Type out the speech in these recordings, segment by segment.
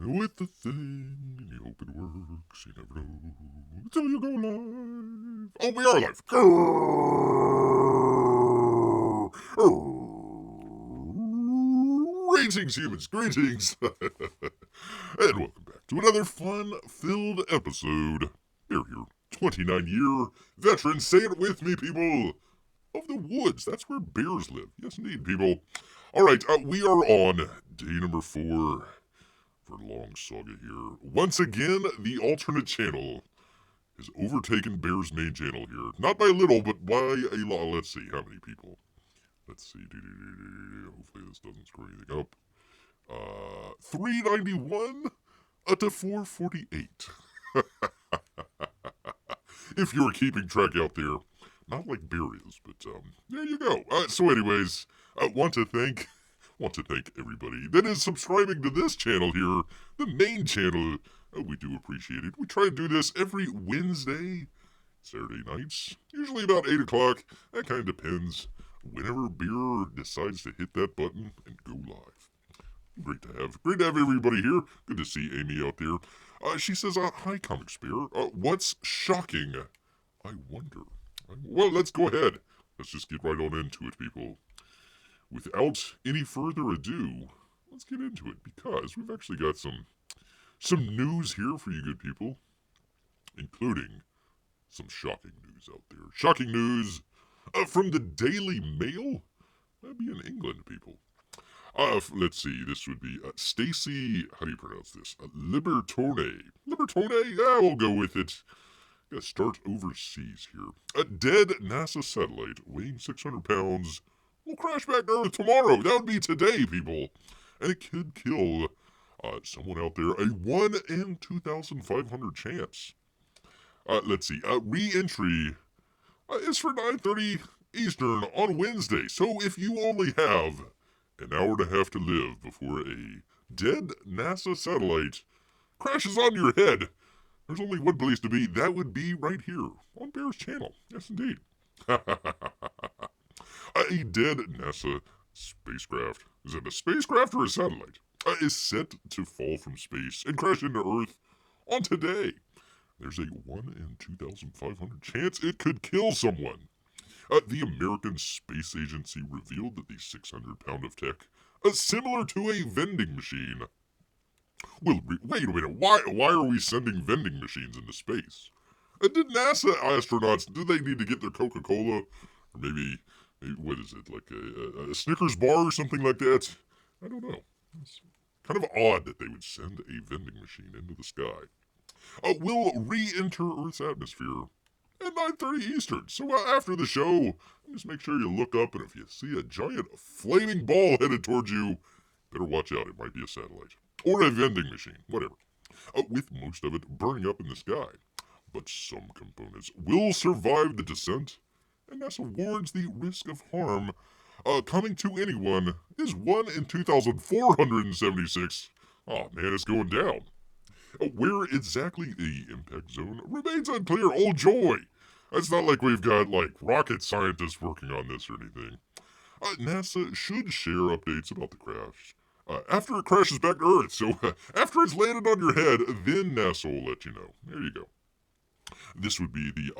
with the thing, and you hope it works, you never know, until you go live. Oh, we are live. Greetings, humans, greetings. And welcome back to another fun-filled episode. Bear here, 29-year veteran, say it with me, people, of the woods. That's where bears live. Yes, indeed, people. All right, we are on day number 4 for long saga here. Once again, the alternate channel has overtaken Bear's main channel here. Not by little, but by a lot. Let's see, how many people? Let's see. Hopefully this doesn't screw anything up. 391 to 448. If you're keeping track out there. Not like Bear is, but there you go. So anyways, I want to thank everybody that is subscribing to this channel here, the main channel. We do appreciate it. We try to do this every Wednesday, Saturday nights, usually about 8 o'clock. That kind of depends. Whenever Beer decides to hit that button and go live. Great to have everybody here. Good to see Amy out there. She says, hi, Comics Bear. What's shocking? I wonder. Well, let's go ahead. Let's just get right on into it, people. Without any further ado, let's get into it, because we've actually got some news here for you good people, including some shocking news out there. Shocking news from the Daily Mail? That'd be in England, people. Let's see, this would be Stacy, how do you pronounce this? Libertone? Yeah, we'll go with it. Gotta start overseas here. A dead NASA satellite weighing 600 pounds will crash back to Earth tomorrow. That would be today, people. And it could kill someone out there. A 1 in 2,500 chance. Let's see. Re-entry is for 9:30 Eastern on Wednesday. So if you only have an hour and a half to live before a dead NASA satellite crashes on your head, there's only one place to be. That would be right here on Bear's channel. Yes, indeed. A dead NASA spacecraft, is it a spacecraft or a satellite, is set to fall from space and crash into Earth on today. There's a 1 in 2,500 chance it could kill someone. The American Space Agency revealed that the 600-pound of tech, similar to a vending machine. Well, wait a minute, why are we sending vending machines into space? Did NASA astronauts, do they need to get their Coca-Cola? Or maybe what is it, like a Snickers bar or something like that? I don't know. It's kind of odd that they would send a vending machine into the sky. Will re-enter Earth's atmosphere at 9:30 Eastern. So after the show, just make sure you look up, and if you see a giant flaming ball headed towards you, better watch out. It might be a satellite. Or a vending machine, whatever. With most of it burning up in the sky. But some components will survive the descent, and NASA warns the risk of harm coming to anyone is 1 in 2,476. Oh man, it's going down. Where exactly the impact zone remains unclear. Oh joy! It's not like we've got, like, rocket scientists working on this or anything. NASA should share updates about the crash after it crashes back to Earth. So after it's landed on your head, then NASA will let you know. There you go. This would be the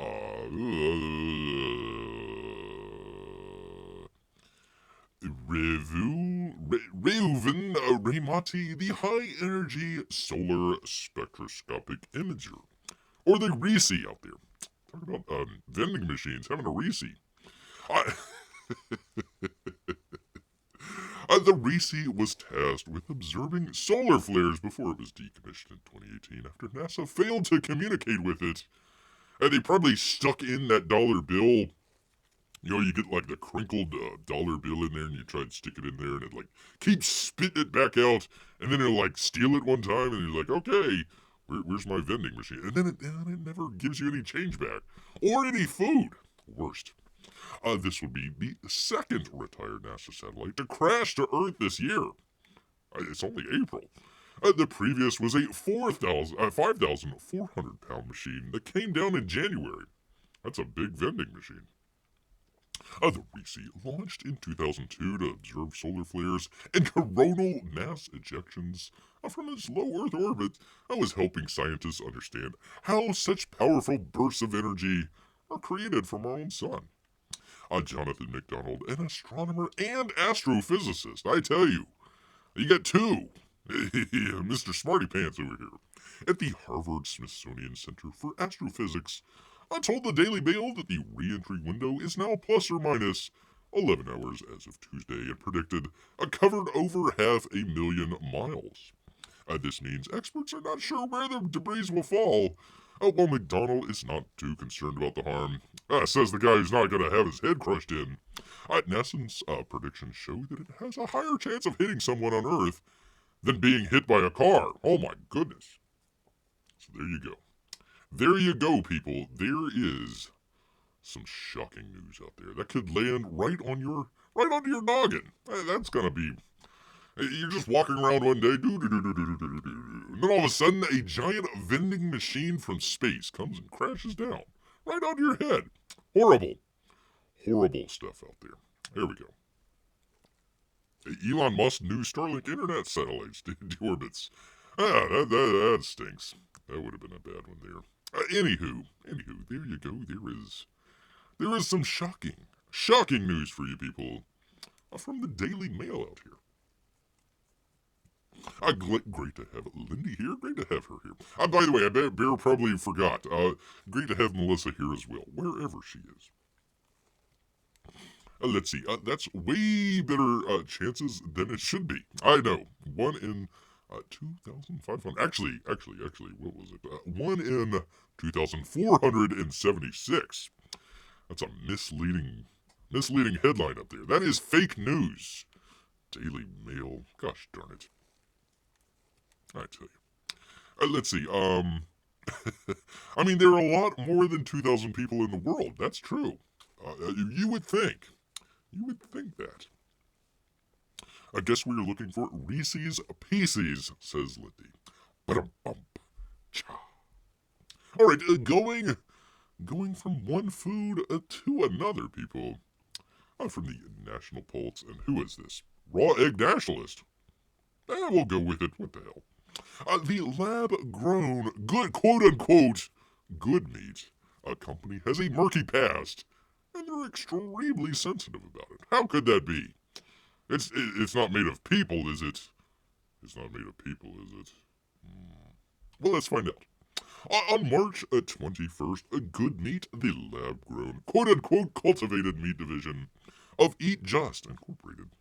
Reuven-Ramati, the high-energy solar spectroscopic imager, or the RISI out there. Talk about vending machines having a RISI. The RISI was tasked with observing solar flares before it was decommissioned in 2018 after NASA failed to communicate with it. And they probably stuck in that dollar bill. You know, you get like the crinkled dollar bill in there, and you try and stick it in there, and it like keeps spitting it back out, and then it'll like steal it one time, and you're like, okay, where's my vending machine? And then it never gives you any change back or any food. Worst. This will be the second retired NASA satellite to crash to Earth this year. It's only April. The previous was a 5,400-pound machine that came down in January. That's a big vending machine. The RISI launched in 2002 to observe solar flares and coronal mass ejections from its low Earth orbit. That was helping scientists understand how such powerful bursts of energy are created from our own sun. Jonathan McDonald, an astronomer and astrophysicist, I tell you, you got two. Mr. Smarty Pants over here. At the Harvard Smithsonian Center for Astrophysics, I told the Daily Mail that the re-entry window is now plus or minus 11 hours as of Tuesday and predicted covered over 500,000 miles. This means experts are not sure where the debris will fall, while McDonald is not too concerned about the harm. Says the guy who's not going to have his head crushed in. NASA's predictions show that it has a higher chance of hitting someone on Earth than being hit by a car. Oh my goodness. So there you go. There you go, people. There is some shocking news out there that could land right onto your noggin. That's gonna be. You're just walking around one day, and then all of a sudden, a giant vending machine from space comes and crashes down right onto your head. Horrible, horrible stuff out there. There we go. Elon Musk's new Starlink internet satellites deorbits. That stinks. That would have been a bad one there. Anywho, there you go. There is some shocking news for you people from the Daily Mail out here. Great to have Lindy here. Great to have her here. By the way, I bet Bear probably forgot. Great to have Melissa here as well, wherever she is. Let's see. That's way better chances than it should be. I know. 1 in 2,500. Actually, what was it? 1 in 2,476. That's a misleading headline up there. That is fake news. Daily Mail. Gosh darn it. I tell you. Let's see. I mean, there are a lot more than 2,000 people in the world. That's true. You would think. You would think that. I guess we are looking for Reese's Pieces, says Lindy. Ba-dum-bump. Cha. All right, going from one food to another, people. From the National Pulse, and who is this? Raw Egg Nationalist. We'll go with it. What the hell? The lab-grown, good, quote-unquote, good meat company has a murky past, and they're extremely sensitive about it. How could that be? It's not made of people, is it? It's not made of people, is it? Well, let's find out. On March 21st, Good Meat, the lab-grown, quote-unquote, cultivated meat division of Eat Just Incorporated.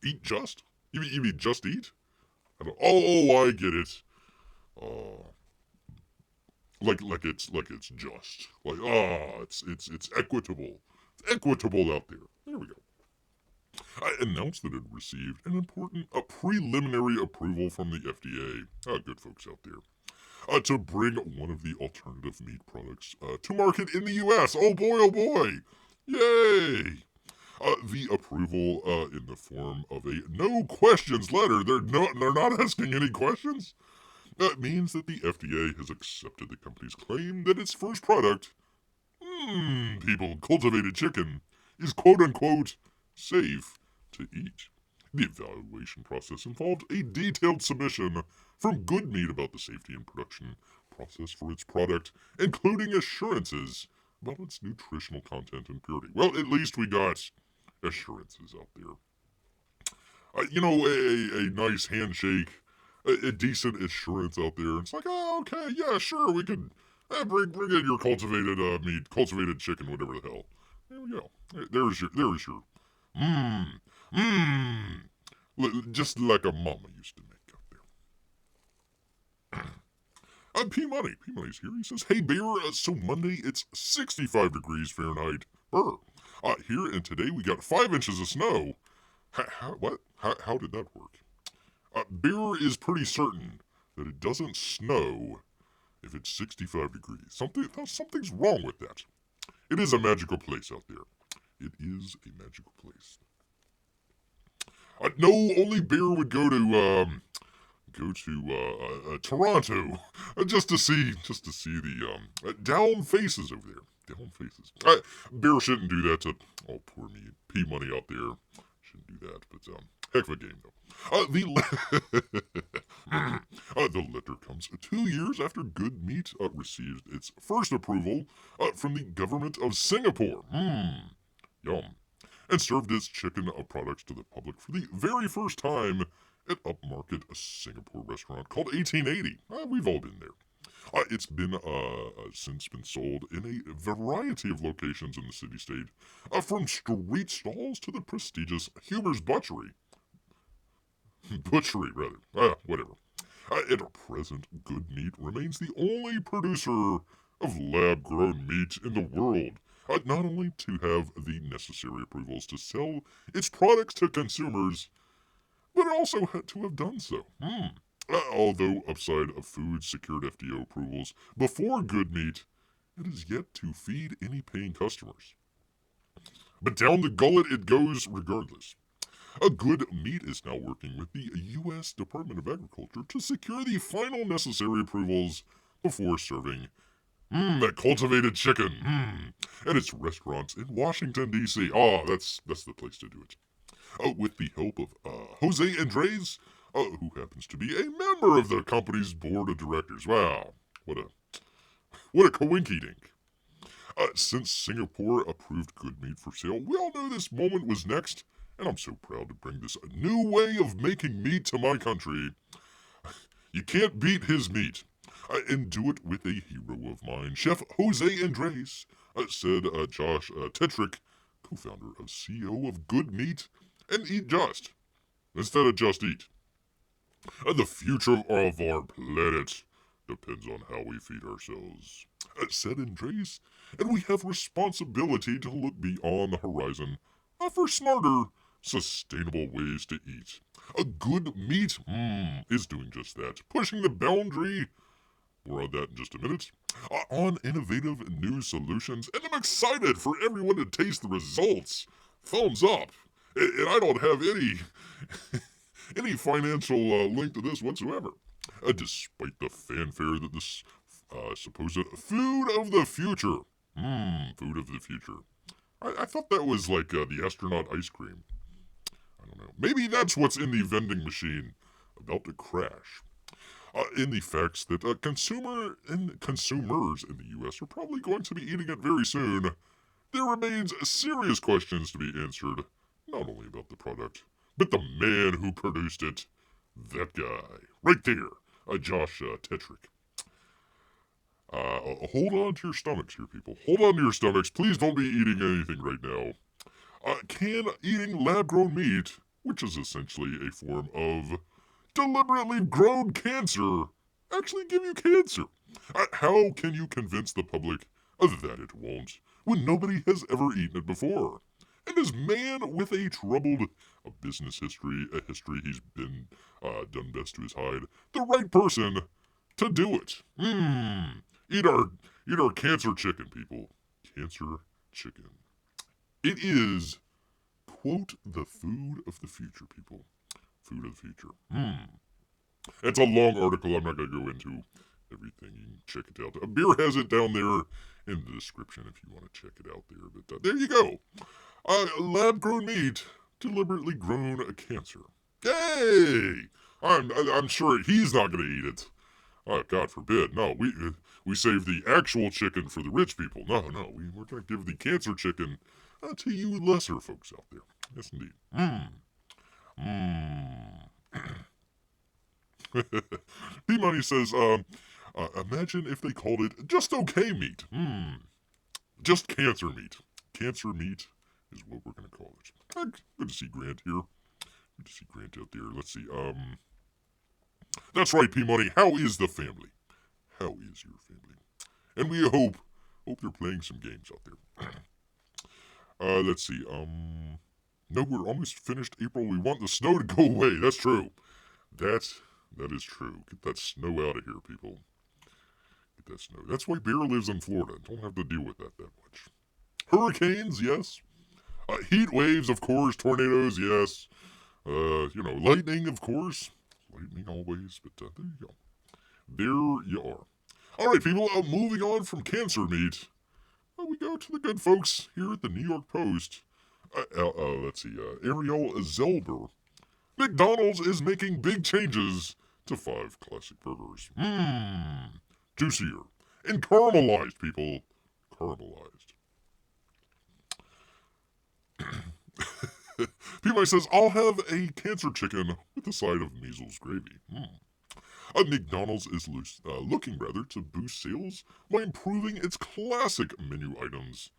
Eat Just? You mean Just Eat? I get it. Like it's just. It's equitable. It's equitable out there. There we go. I announced that it received an important preliminary approval from the FDA, good folks out there, to bring one of the alternative meat products to market in the U.S. Oh boy! Yay! The approval in the form of a no questions letter. They're not asking any questions. That means that the FDA has accepted the company's claim that its first product, cultivated chicken, is quote-unquote safe to eat. The evaluation process involved a detailed submission from Good Meat about the safety and production process for its product, including assurances about its nutritional content and purity. Well, at least we got assurances out there. A nice handshake, a decent assurance out there. It's like, oh, okay, yeah, sure, we could bring in your cultivated meat, cultivated chicken, whatever the hell. There we go. There's your, just like a mama used to make out there. P-Money's here. He says, hey, Bear, so Monday it's 65 degrees Fahrenheit. Brr. Here and today we got 5 inches of snow. What? How did that work? Bear is pretty certain that it doesn't snow if it's 65 degrees. Something's wrong with that. It is a magical place out there. It is a magical place. No, only Bear would go to Toronto just to see the down faces over there. Down faces. Bear shouldn't do that to, oh, poor me. P-Money out there. Shouldn't do that, but, heck of a game, though. The letter comes 2 years after Good Meat received its first approval from the government of Singapore. Yum. And served its chicken products to the public for the very first time at upmarket Singapore restaurant called 1880. We've all been there. It's been since been sold in a variety of locations in the city-state, from street stalls to the prestigious Huber's Butchery. Butchery, rather. Whatever. At present, Good Meat remains the only producer of lab-grown meat in the world, not only to have the necessary approvals to sell its products to consumers, but also had to have done so. Although upside of food secured FDA approvals before Good Meat, it is yet to feed any paying customers. But down the gullet it goes regardless. Good Meat is now working with the U.S. Department of Agriculture to secure the final necessary approvals before serving that cultivated chicken at its restaurants in Washington, D.C. That's the place to do it. With the help of Jose Andres, who happens to be a member of the company's board of directors. Wow, what a coinky-dink. Since Singapore approved Good Meat for sale, we all knew this moment was next, and I'm so proud to bring this new way of making meat to my country. You can't beat his meat. And do it with a hero of mine, Chef Jose Andres, said Josh Tetrick, co-founder and CEO of Good Meat, and Eat Just, instead of Just Eat. The future of our planet depends on how we feed ourselves, said Andres, and we have responsibility to look beyond the horizon for smarter, sustainable ways to eat. Good Meat is doing just that, pushing the boundary. More on that in just a minute. On innovative new solutions, and I'm excited for everyone to taste the results. Thumbs up. And I don't have any financial link to this whatsoever. Despite the fanfare that this supposed food of the future. Food of the future. I thought that was like the astronaut ice cream. I don't know. Maybe that's what's in the vending machine about to crash. In the facts that consumers in the U.S. are probably going to be eating it very soon, there remains serious questions to be answered, not only about the product, but the man who produced it. That guy. Right there. Josh Tetrick. Hold on to your stomachs here, people. Hold on to your stomachs. Please don't be eating anything right now. Can eating lab-grown meat, which is essentially a form of deliberately grown cancer, actually give you cancer? How can you convince the public that it won't when nobody has ever eaten it before? And is man with a troubled business history, a history he's been done best to his hide, the right person to do it? Eat our cancer chicken, people. Cancer chicken. It is, quote, the food of the future, people. Food of the future. It's a long article. I'm not going to go into everything. You can check it out. Beer has it down there in the description if you want to check it out there. But there you go. Lab-grown meat, deliberately grown cancer. Yay! I'm sure he's not going to eat it. God forbid. No, we save the actual chicken for the rich people. No, we're going to give the cancer chicken to you lesser folks out there. Yes, indeed. P-Money says, imagine if they called it just okay meat. Just cancer meat. Cancer meat is what we're going to call it. Good to see Grant here. Good to see Grant out there. Let's see. That's right, P-Money. How is the family? How is your family? And we hope they're playing some games out there. Let's see. No, we're almost finished April. We want the snow to go away. That's true. That is true. Get that snow out of here, people. Get that snow. That's why Bear lives in Florida. Don't have to deal with that much. Hurricanes, yes. Heat waves, of course. Tornadoes, yes. Lightning, of course. Lightning always, but there you go. There you are. All right, people, moving on from cancer meat we go to the good folks here at the New York Post. Let's see, Ariel Zelber. McDonald's is making big changes to 5 classic burgers. Juicier. And caramelized, people. Caramelized. P.Y. says, I'll have a cancer chicken with a side of measles gravy. McDonald's is looking to boost sales by improving its classic menu items,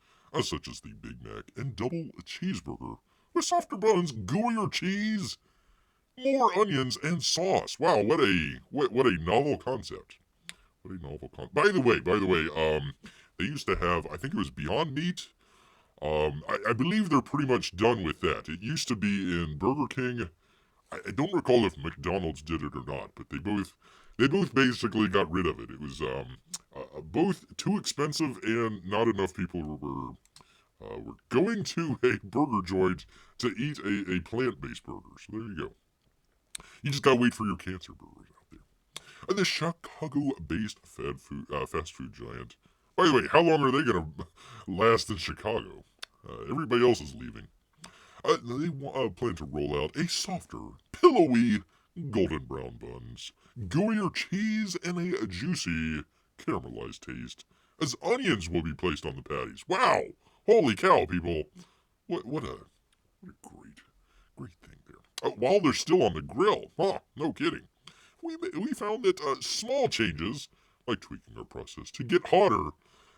such as the Big Mac and double cheeseburger, with softer buns, gooier cheese, more onions, and sauce. Wow, what a novel concept. What a novel concept. By the way, they used to have, I think it was Beyond Meat. I believe they're pretty much done with that. It used to be in Burger King. I don't recall if McDonald's did it or not, but they both basically got rid of it. It was both too expensive and not enough people were going to a burger joint to eat a plant-based burger. So there you go. You just gotta wait for your cancer burgers out there. The Chicago-based fast food giant. By the way, how long are they gonna last in Chicago? Everybody else is leaving. They plan to roll out a softer, pillowy, golden brown buns, gooier cheese, and a juicy, caramelized taste, as onions will be placed on the patties. Wow! Holy cow, people! What a great thing there. While they're still on the grill, no kidding. We found that small changes, like tweaking our process to get hotter,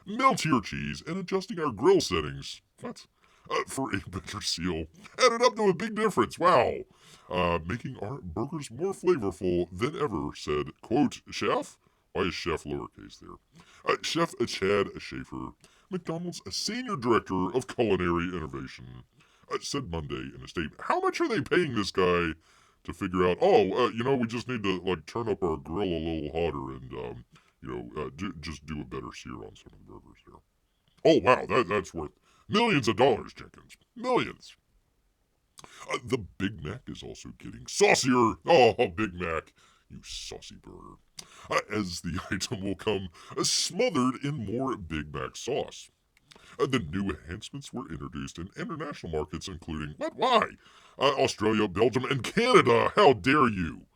meltier cheese, and adjusting our grill settings, for a better seal, added up to a big difference. Wow. Making our burgers more flavorful than ever, said, quote, Chef? Why is Chef lowercase there? Chef Chad Schaefer, McDonald's Senior Director of Culinary Innovation, said Monday in a statement. How much are they paying this guy to figure out, we just need to, turn up our grill a little hotter and, just do a better sear on some of the burgers there. Oh, wow, that's worth millions of dollars, Jenkins. Millions. The Big Mac is also getting saucier. Oh, Big Mac, you saucy burger. As the item will come smothered in more Big Mac sauce. The new enhancements were introduced in international markets, including, why? Australia, Belgium, and Canada. How dare you?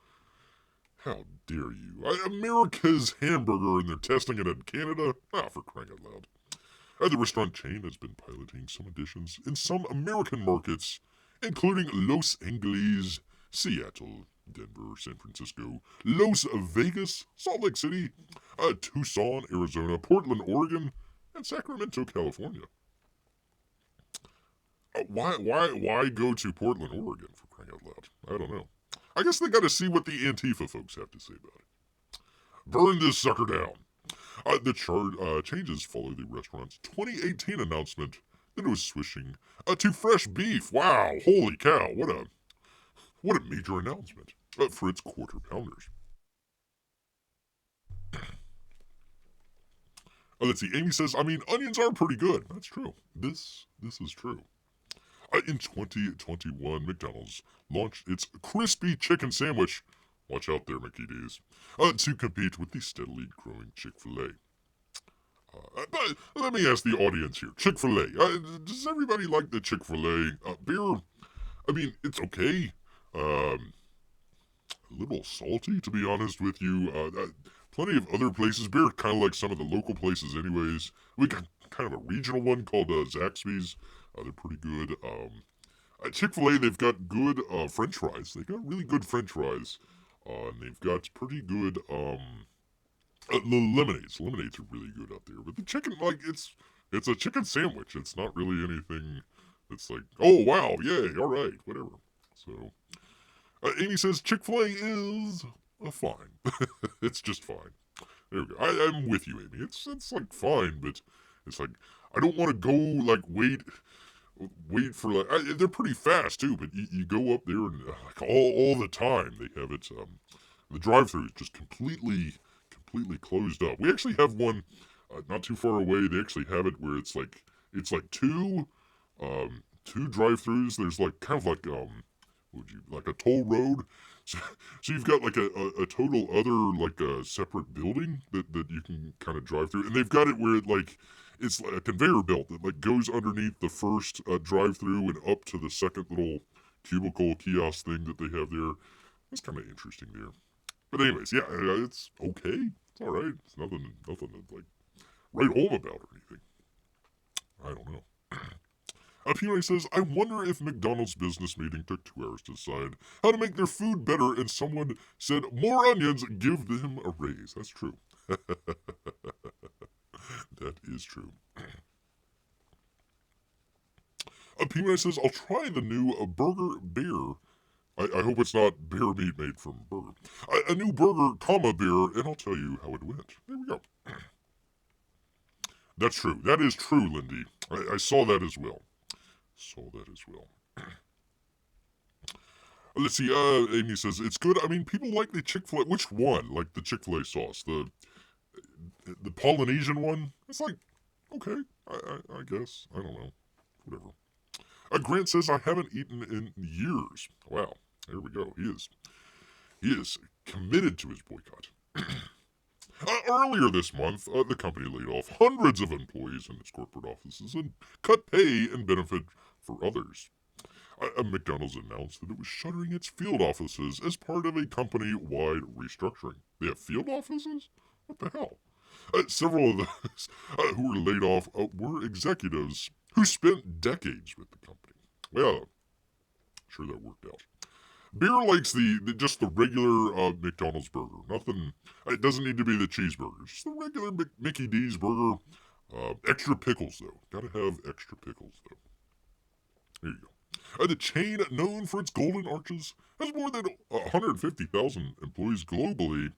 How dare you? America's hamburger, and they're testing it in Canada? For crying out loud. The restaurant chain has been piloting some additions in some American markets, including Los Angeles, Seattle, Denver, San Francisco, Las Vegas, Salt Lake City, Tucson, Arizona, Portland, Oregon, and Sacramento, California. Why go to Portland, Oregon, for crying out loud? I don't know. I guess they gotta see what the Antifa folks have to say about it. Burn this sucker down. The changes follow the restaurant's 2018 announcement that it was switching to fresh beef. Wow, holy cow, what a major announcement for its quarter pounders. Let's see, Amy says, onions are pretty good. That's true. This is true. In 2021, McDonald's launched its crispy chicken sandwich. Watch out there, Mickey D's. To compete with the steadily growing Chick-fil-A. But let me ask the audience here. Chick-fil-A. Does everybody like the Chick-fil-A beer? It's okay. A little salty, to be honest with you. Plenty of other places. Beer, kind of like some of the local places anyways. We got kind of a regional one called Zaxby's. They're pretty good. Chick-fil-A, they've got good french fries. They got really good french fries. And they've got pretty good lemonades. Lemonades are really good out there. But the chicken, it's a chicken sandwich. It's not really anything that's like, oh, wow, yay, all right, whatever. So, Amy says Chick-fil-A is fine. It's just fine. There we go. I'm with you, Amy. It's fine, but it's I don't want to go, wait for, they're pretty fast, too, but you go up there and, all the time they have it, the drive-thru is just completely closed up. We actually have one not too far away. They actually have it where it's two drive-thrus. There's kind of like a toll road. So, so you've got like a total other like a separate building that you can kind of drive through, and they've got it where it like it's like a conveyor belt that like goes underneath the first drive through and up to the second little cubicle kiosk thing that they have there. That's kind of interesting there. But anyways, yeah, it's okay. It's all right. It's nothing to like write home about or anything. I don't know. P.Y. says, I wonder if McDonald's business meeting took 2 hours to decide how to make their food better, and someone said, more onions, give them a raise. That's true. That is true. P.Y. says, I'll try the new burger beer. I hope it's not bear meat made from burger. A new burger, beer, and I'll tell you how it went. There we go. That's true. That is true, Lindy. I saw that as well. Let's see, Amy says, it's good. I mean, people like the Chick-fil-A. Which one? Like the Chick-fil-A sauce? The Polynesian one? It's like, okay, I guess. I don't know. Whatever. Grant says, I haven't eaten in years. Wow. There we go. He is committed to his boycott. Earlier this month, the company laid off hundreds of employees in its corporate offices and cut pay and benefit for others. McDonald's announced that it was shuttering its field offices as part of a company-wide restructuring. They have field offices? What the hell? Several of those who were laid off were executives who spent decades with the company. Well, sure that worked out. Beer likes just the regular McDonald's burger. Nothing. It doesn't need to be the cheeseburger. Just the regular Mickey D's burger. Extra pickles though. Gotta have extra pickles though. There you go. The chain, known for its golden arches, has more than 150,000 employees globally,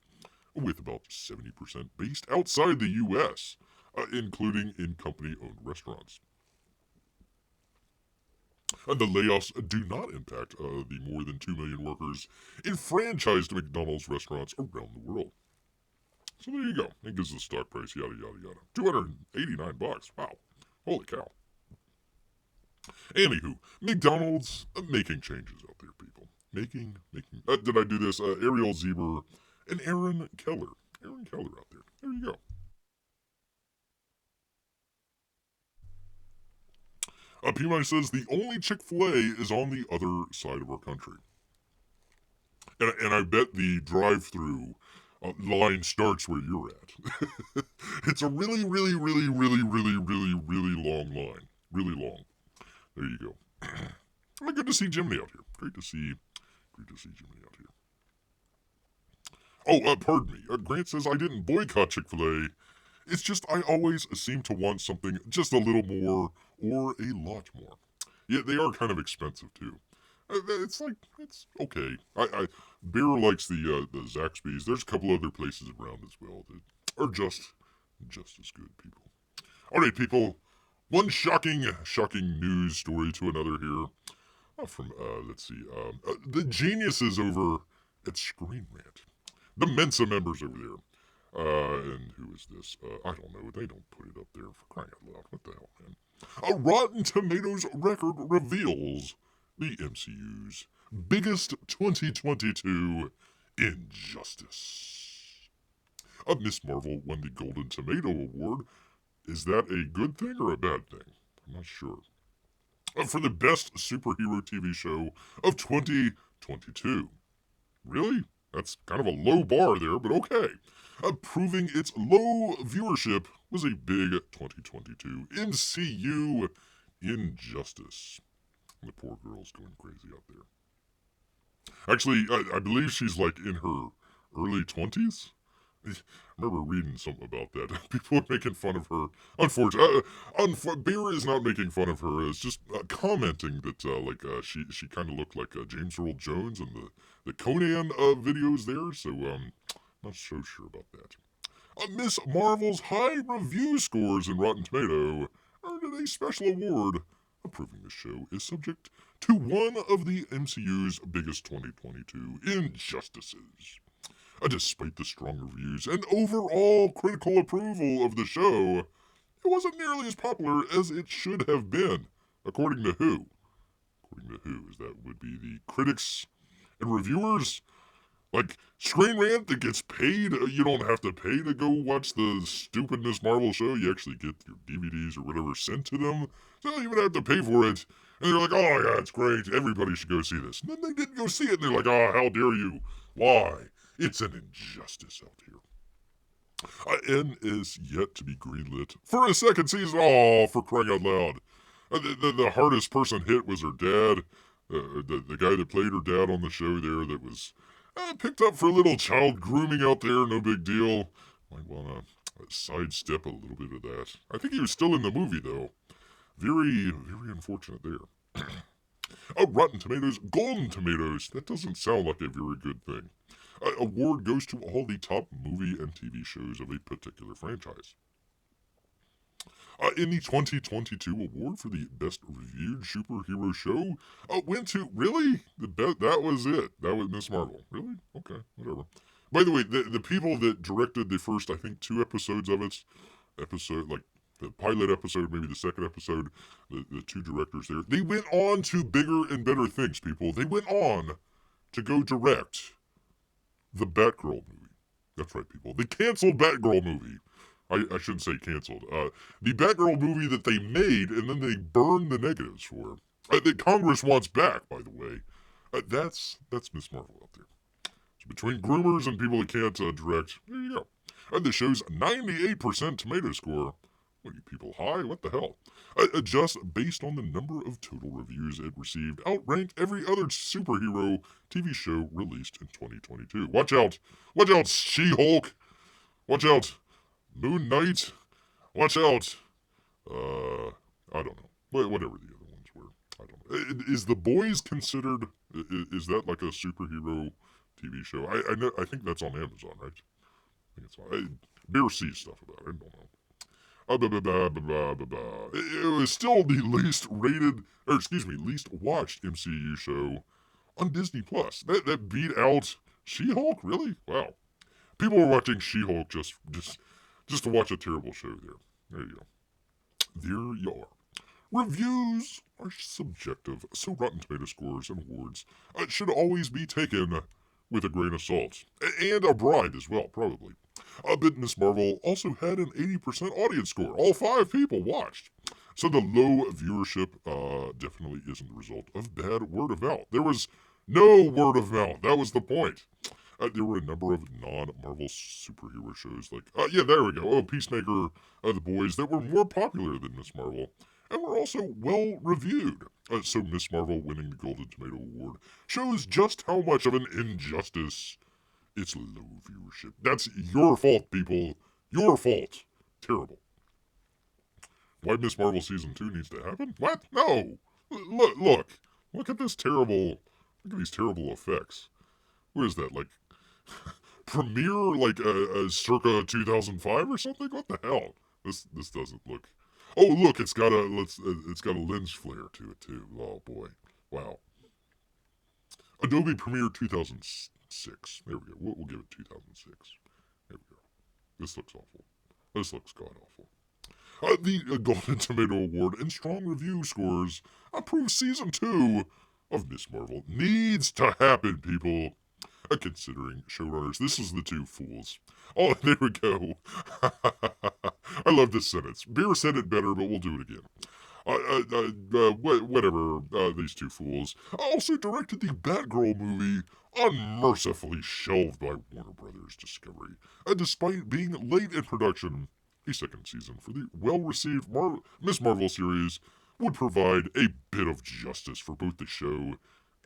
with about 70% based outside the U.S., including in company-owned restaurants. The layoffs do not impact the more than 2 million workers in franchised McDonald's restaurants around the world. So there you go. It gives the stock price, yada, yada, yada. $289. Wow. Holy cow. Anywho, McDonald's making changes out there, people. Making. Did I do this? Ariel Zieber and Aaron Keller. Aaron Keller out there. There you go. P.Y. says the only Chick-fil-A is on the other side of our country. And I bet the drive-through line starts where you're at. It's a really, really, really, really, really, really, really long line. Really long. There you go. Good to see Jimmy out here. Great to see Jimmy out here. Oh, pardon me. Grant says I didn't boycott Chick-fil-A. It's just I always seem to want something just a little more or a lot more. Yeah, they are kind of expensive too. It's okay. Bear likes the Zaxby's. There's a couple other places around as well that are just as good, people. All right, people. One shocking news story to another here. From let's see, the geniuses over at Screen Rant, the Mensa members over there. And who is this? I don't know. They don't put it up there for crying out loud. What the hell, man? A Rotten Tomatoes record reveals the MCU's biggest 2022 injustice. Miss Marvel won the Golden Tomato Award. Is that a good thing or a bad thing? I'm not sure. For the best superhero TV show of 2022. Really? That's kind of a low bar there, but okay. Proving its low viewership was a big 2022 MCU injustice. The poor girl's going crazy out there. Actually, I believe she's like in her early 20s. I remember reading something about that. People were making fun of her. Unfortunately, Bear is not making fun of her. It's just commenting that she kind of looked like James Earl Jones in the Conan videos there. So not so sure about that. Miss Marvel's high review scores in Rotten Tomato earned a special award, proving the show is subject to one of the MCU's biggest 2022 injustices. Despite the strong reviews and overall critical approval of the show, it wasn't nearly as popular as it should have been, according to who? According to who? That would be the critics and reviewers. Like, Screen Rant that gets paid, you don't have to pay to go watch the stupid Miss Marvel show. You actually get your DVDs or whatever sent to them. So you don't even have to pay for it. And they're like, oh yeah, it's great. Everybody should go see this. And then they didn't go see it. And they're like, oh, how dare you? Why? It's an injustice out here. N is yet to be greenlit for a second season. Oh, for crying out loud. The hardest person hit was her dad. The guy that played her dad on the show there that was picked up for a little child grooming out there. No big deal. Might want to sidestep a little bit of that. I think he was still in the movie, though. Very, very unfortunate there. Rotten Tomatoes, Golden Tomatoes. That doesn't sound like a very good thing. Award goes to all the top movie and TV shows of a particular franchise. In the 2022 award for the best reviewed superhero show, went to, really? That was it. That was Miss Marvel. Really? Okay, whatever. By the way, the people that directed the first, I think, 2 episodes of it, like the pilot episode, maybe the second episode, the 2 directors there, they went on to bigger and better things, people. They went on to go direct the Batgirl movie. That's right, people. The canceled Batgirl movie. I shouldn't say canceled. The Batgirl movie that they made and then they burned the negatives for. That Congress wants back, by the way. That's Miss Marvel out there. So between groomers and people that can't direct, there you go. The show's 98% tomato score. What are you people, high? What the hell? Just based on the number of total reviews it received, outranked every other superhero TV show released in 2022. Watch out! Watch out, She-Hulk! Watch out, Moon Knight! Watch out! I don't know. Whatever the other ones were. I don't know. Is The Boys considered, is that like a superhero TV show? I think that's on Amazon, right? I think it's on. Bear sees stuff about it. I don't know. It was still the least watched MCU show on Disney Plus. That beat out She-Hulk, really? Wow. People were watching She-Hulk just to watch a terrible show there. There you go. There you are. Reviews are subjective, so Rotten Tomato scores and awards should always be taken with a grain of salt. And a bride as well, probably. But Miss Marvel also had an 80% audience score. All 5 people watched. So the low viewership definitely isn't the result of bad word of mouth. There was no word of mouth. That was the point. There were a number of non-Marvel superhero shows like, yeah, there we go. Peacemaker, The Boys, that were more popular than Miss Marvel. And were also well-reviewed. So Miss Marvel winning the Golden Tomato Award shows just how much of an injustice it's low viewership. That's your fault, people. Your fault. Terrible. Why Miss Marvel Season 2 needs to happen? What? No! Look at this terrible, look at these terrible effects. What is that, like, Premiere, like, circa 2005 or something? What the hell? This doesn't look... Oh, look, it's got a lens flare to it, too. Oh, boy. Wow. Adobe Premiere 2006. There we go. We'll give it 2006. There we go. This looks awful. This looks god-awful. The Golden Tomato Award and strong review scores prove Season 2 of Miss Marvel needs to happen, people. Considering showrunners, this is the 2 fools. Oh, there we go. I love this sentence. Beer said it better, but we'll do it again. Whatever, these 2 fools also directed the Batgirl movie, unmercifully shelved by Warner Brothers Discovery. Despite being late in production, a second season for the well-received Miss Marvel series would provide a bit of justice for both the show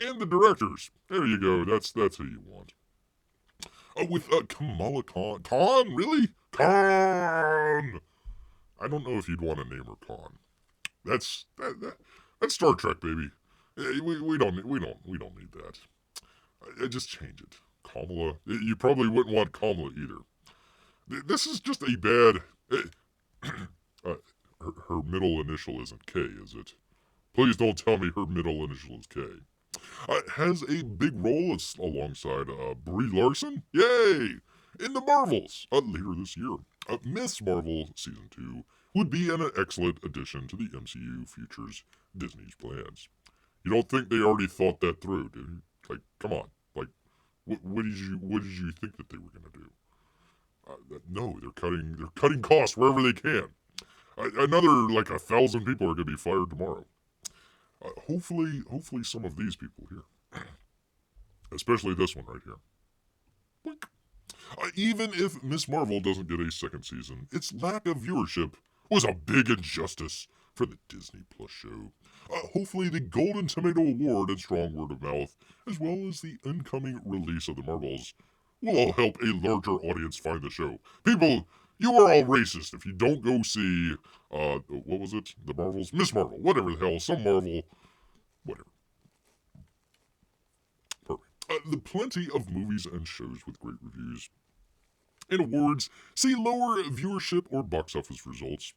and the directors. There you go. That's who you want. With Kamala Khan. Khan? Really? Khan! I don't know if you'd want to name her Khan. That's Star Trek, baby. We don't need that. Just change it. Kamala. You probably wouldn't want Kamala either. This is just a bad... her middle initial isn't K, is it? Please don't tell me her middle initial is K. Has a big role alongside Brie Larson. Yay! In the Marvels later this year. Miss Marvel Season 2 would be an excellent addition to the MCU futures Disney's plans. You don't think they already thought that through, do you? Like, come on. Like, What did you think that they were going to do? No, they're cutting costs wherever they can. Another like 1,000 people are going to be fired tomorrow. Hopefully some of these people here, especially this one right here. Boink. Even if Miss Marvel doesn't get a second season, its lack of viewership was a big injustice for the Disney Plus show. Hopefully the Golden Tomato Award and strong word of mouth, as well as the incoming release of the Marvels, will all help a larger audience find the show. People, you are all racist if you don't go see, what was it? The Marvels? Miss Marvel, whatever the hell, some Marvel, whatever. The plenty of movies and shows with great reviews and awards see lower viewership or box office results.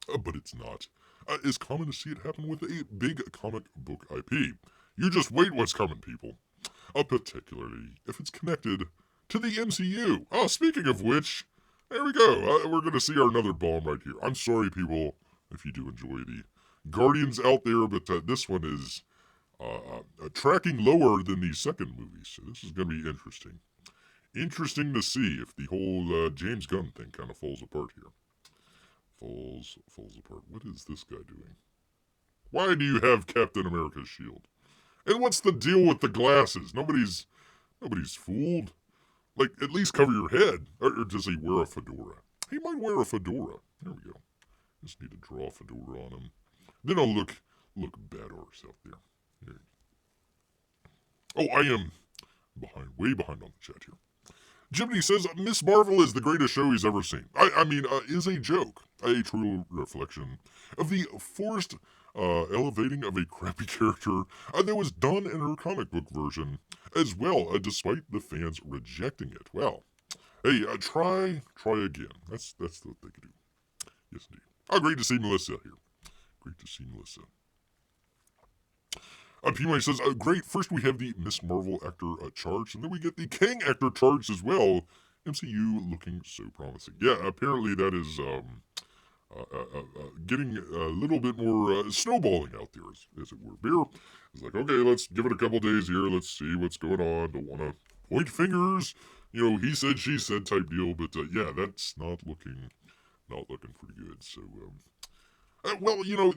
But it's not. It's common to see it happen with a big comic book IP. You just wait what's coming, people. Particularly if it's connected to the MCU. Oh, speaking of which, there we go. We're going to see another bomb right here. I'm sorry, people, if you do enjoy the Guardians out there, but this one is tracking lower than the second movie, so this is going to be interesting. Interesting to see if the whole James Gunn thing kind of falls apart here. Falls apart. What is this guy doing? Why do you have Captain America's shield? And what's the deal with the glasses? Nobody's fooled. Like, at least cover your head. Or does he wear a fedora? He might wear a fedora. There we go. Just need to draw a fedora on him. Then I'll look badass out there. Oh, I am way behind on the chat here. Jiminy says, Miss Marvel is the greatest show he's ever seen. I mean, is a joke. A true reflection of the forced elevating of a crappy character that was done in her comic book version as well, despite the fans rejecting it. Well, hey, try again. That's what they could do. Yes, indeed. Oh, great to see Melissa here. Great to see Melissa. P-Money says, great, first we have the Miss Marvel actor charged, and then we get the Kang actor charged as well. MCU looking so promising. Yeah, apparently that is getting a little bit more snowballing out there, as it were. Beer is like, okay, let's give it a couple days here. Let's see what's going on. Don't want to point fingers. You know, he said, she said type deal. But yeah, that's not looking pretty good. So, well, you know,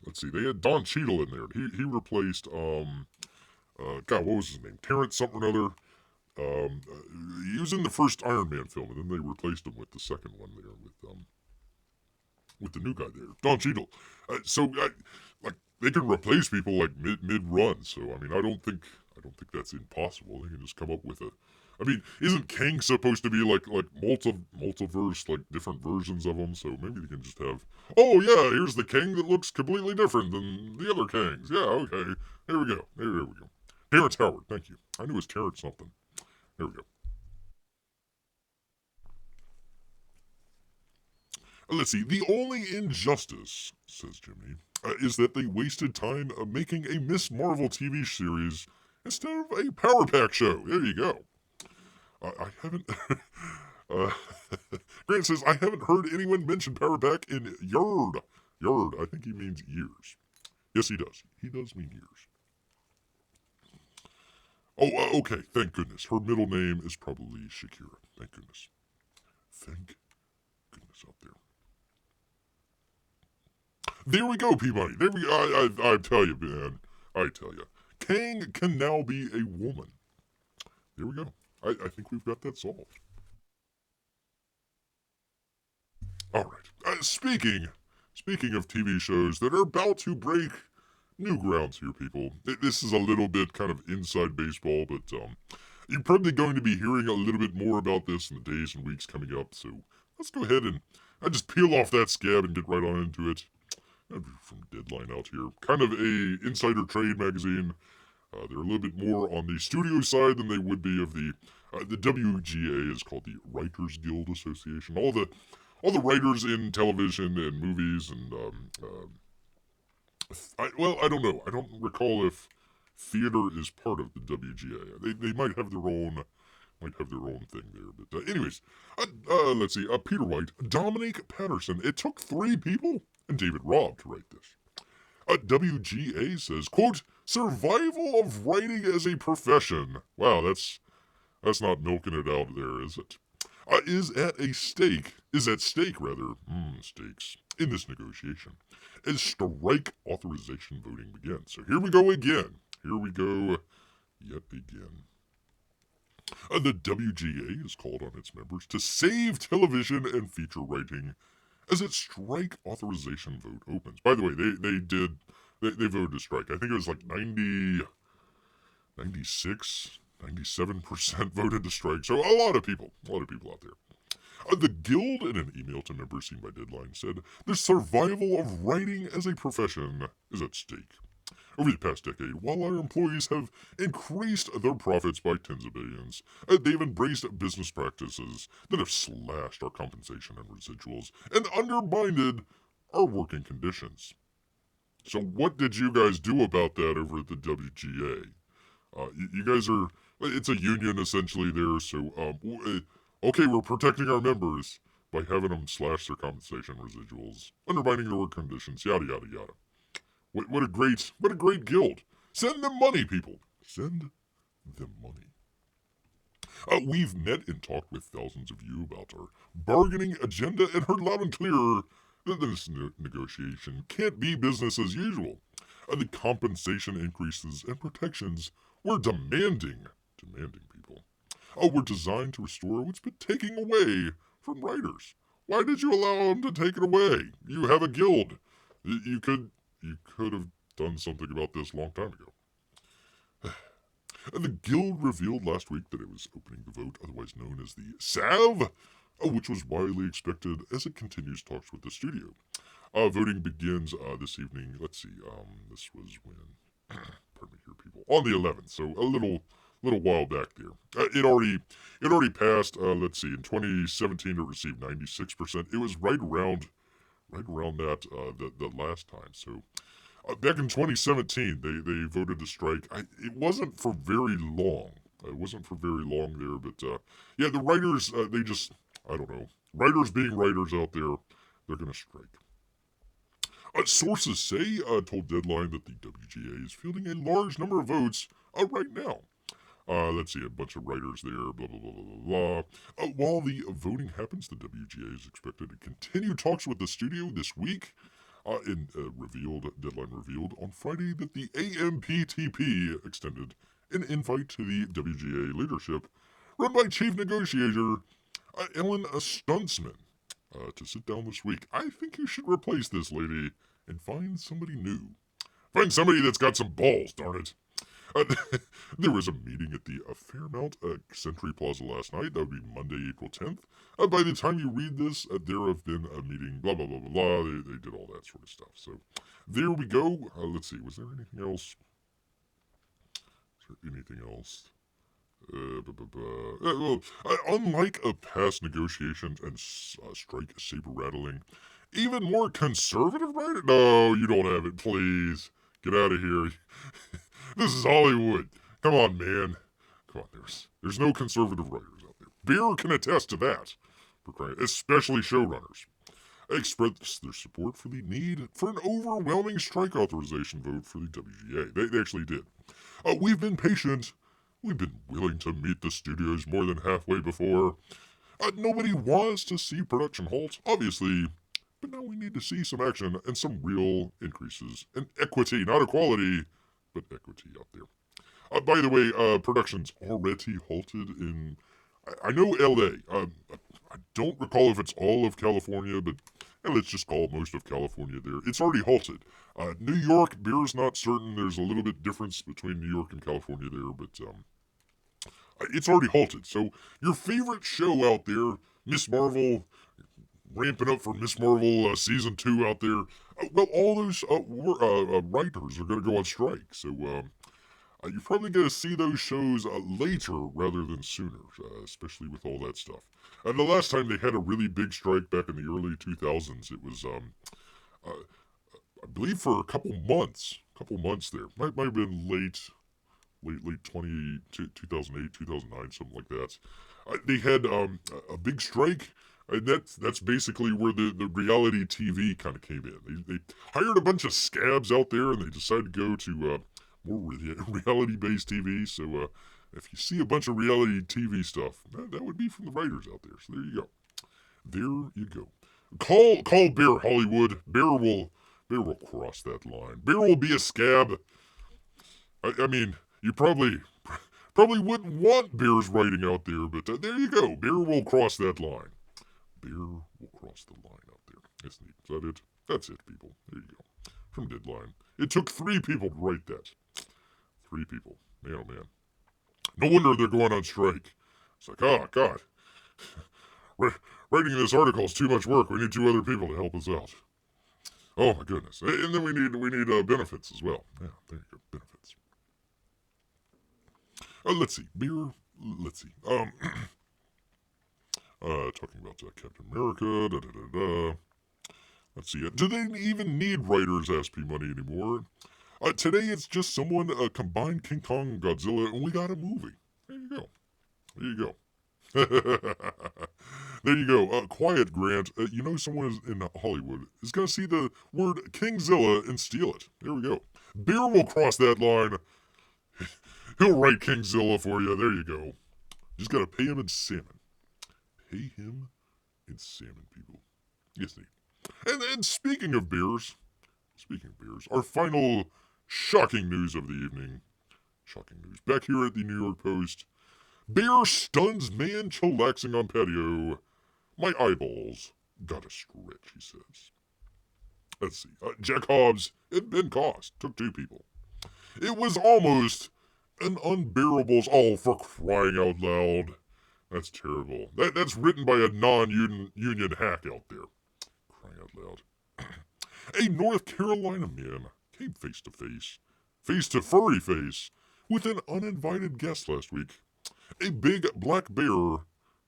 let's see, they had Don Cheadle in there. He replaced, God, what was his name? Terrence something or other. He was in the first Iron Man film, and then they replaced him with the second one there with the new guy there, Don Cheadle. So like they can replace people like mid run. So I mean, I don't think that's impossible. They can just come up with a. I mean, isn't Kang supposed to be like multiverse, like different versions of him? So maybe they can just have. Oh yeah, here's the Kang that looks completely different than the other Kangs. Yeah, okay. There we go. There we go. Terrence Howard, thank you. I knew it was Terrence something. There we go. Let's see. The only injustice, says Jimmy, is that they wasted time making a Miss Marvel TV series instead of a Power Pack show. There you go. I haven't. Grant says, I haven't heard anyone mention Power Pack in yard. Yard. I think he means years. Yes, he does. He does mean years. Oh, okay. Thank goodness. Her middle name is probably Shakira. Thank goodness. Thank goodness out there. There we go, Peabody. There we go. I tell you, man. I tell you. Kang can now be a woman. There we go. I think we've got that solved. All right. Speaking of TV shows that are about to break new grounds here, people. This is a little bit kind of inside baseball, but you're probably going to be hearing a little bit more about this in the days and weeks coming up. So let's go ahead and just peel off that scab and get right on into it. From Deadline out here. Kind of a insider trade magazine. They're a little bit more on the studio side than they would be of the WGA is called the Writers Guild Association. All the writers in television and movies and I don't know. I don't recall if theater is part of the WGA. They might have their own thing there. But anyways, let's see. Peter White, Dominic Patterson. It took 3 people and David Robb to write this. WGA says, quote, survival of writing as a profession. Wow, that's not milking it out there, is it? Is at stake, stakes, in this negotiation, as strike authorization voting begins. So here we go again. Here we go yet again. The WGA has called on its members to save television and feature writing as its strike authorization vote opens. By the way, they voted to strike. I think it was like 96, 97% voted to strike. So a lot of people out there. The Guild, in an email to members seen by Deadline, said the survival of writing as a profession is at stake. Over the past decade, while our employees have increased their profits by tens of billions, they've embraced business practices that have slashed our compensation and residuals and undermined our working conditions. So what did you guys do about that over at the WGA? You guys are, it's a union essentially there, so, okay, we're protecting our members by having them slash their compensation residuals, undermining their work conditions, yada, yada, yada. What a great guild. Send them money, people. Send them money. We've met and talked with thousands of you about our bargaining agenda and heard loud and clear that this negotiation can't be business as usual. The compensation increases and protections we're demanding, people, were designed to restore what's been taken away from writers. Why did you allow them to take it away? You have a guild. You could have done something about this a long time ago. The Guild revealed last week that it was opening the vote, otherwise known as the SAV, which was widely expected as it continues talks with the studio. Voting begins this evening. Let's see. This was when, pardon me here, people, on the 11th. So a little while back there. It already passed. Let's see. In 2017, it received 96%. It was right around that the last time. So back in 2017, they voted to strike. It wasn't for very long. There, but yeah, the writers, they just, I don't know. Writers being writers out there, they're going to strike. Sources say, told Deadline that the WGA is fielding a large number of votes right now. Let's see, a bunch of writers there, blah, blah, blah, blah, blah. While the voting happens, the WGA is expected to continue talks with the studio this week. Deadline revealed on Friday that the AMPTP extended an invite to the WGA leadership, run by Chief Negotiator Ellen Stuntsman, to sit down this week. I think you should replace this lady and find somebody new. Find somebody that's got some balls, darn it. There was a meeting at the Fairmount Sentry Plaza last night. That would be Monday, April 10th. By the time you read this, there have been a meeting, blah, blah, blah, blah, blah. They did all that sort of stuff. So there we go. Let's see. Was there anything else? Unlike past negotiations and strike saber rattling, even more conservative writer? No, you don't have it, please. Get out of here. This is Hollywood. Come on, man. Come on, there's no conservative writers out there. Beer can attest to that. Especially showrunners. Expressed their support for the need for an overwhelming strike authorization vote for the WGA. They actually did. We've been patient. We've been willing to meet the studios more than halfway before. Nobody wants to see production halt, obviously, but now we need to see some action and some real increases in equity, not equality, but equity out there. By the way, production's already halted in, I know LA. I don't recall if it's all of California, but let's just call most of California there. It's already halted. New York, beer's not certain. There's a little bit difference between New York and California there, but it's already halted. So your favorite show out there, Miss Marvel, ramping up for Miss Marvel season 2 out there. Well, all those writers are going to go on strike. So you're probably going to see those shows later rather than sooner, especially with all that stuff. And the last time they had a really big strike back in the early 2000s, it was, I believe, for a couple months there. Might have been late 2008, 2009, something like that. They had a big strike. And that's basically where the reality TV kind of came in. They hired a bunch of scabs out there, and they decided to go to more reality-based TV. So if you see a bunch of reality TV stuff, that would be from the writers out there. So there you go. There you go. Call Bear Hollywood. Bear will cross that line. Bear will be a scab. I mean, you probably wouldn't want Bear's writing out there, but there you go. Bear will cross that line. Bear will cross the line out there. That's neat. Is that it? That's it, people. There you go. From Deadline. It took 3 people to write that. 3 people. Man, oh man. No wonder they're going on strike. It's like, oh, God. Writing this article is too much work. We need 2 other people to help us out. Oh, my goodness. And then we need benefits as well. Yeah, there you go. Benefits. Let's see. Beer. Let's see. Talking about Captain America. Let's see. Do they even need writers' SP money anymore? Today it's just someone combined King Kong and Godzilla, and we got a movie. There you go. There you go. There you go. Quiet, Grant. You know someone in Hollywood is going to see the word Kingzilla and steal it. There we go. Beer will cross that line. He'll write Kingzilla for you. There you go. Just got to pay him in salmon. Pay him in salmon, people. Yes, Nate. And speaking of beers, our final shocking news of the evening. Shocking news. Back here at the New York Post. Bear stuns man chillaxing on patio. My eyeballs gotta stretch, he says. Let's see. Jack Hobbs and Ben Cost took 2 people. It was almost an unbearable... Oh, for crying out loud. That's terrible. That's written by a non-union hack out there. Crying out loud. A North Carolina man came face to furry face, with an uninvited guest last week. A big black bear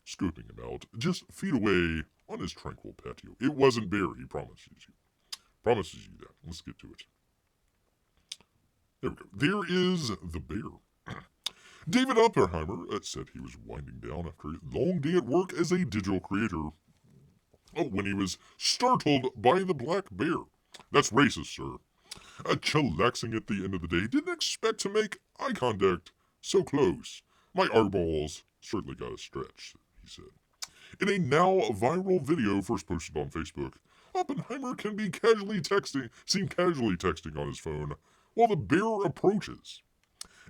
scooping him out just feet away on his tranquil patio. It wasn't Bear, he promises you. Promises you that. Let's get to it. There we go. There is the bear. David Oppenheimer said he was winding down after a long day at work as a digital creator. When he was startled by the black bear. That's racist, sir. Chillaxing at the end of the day, didn't expect to make eye contact so close. My eyeballs certainly got a stretch, he said. In a now viral video first posted on Facebook, Oppenheimer can be seen casually texting on his phone while the bear approaches.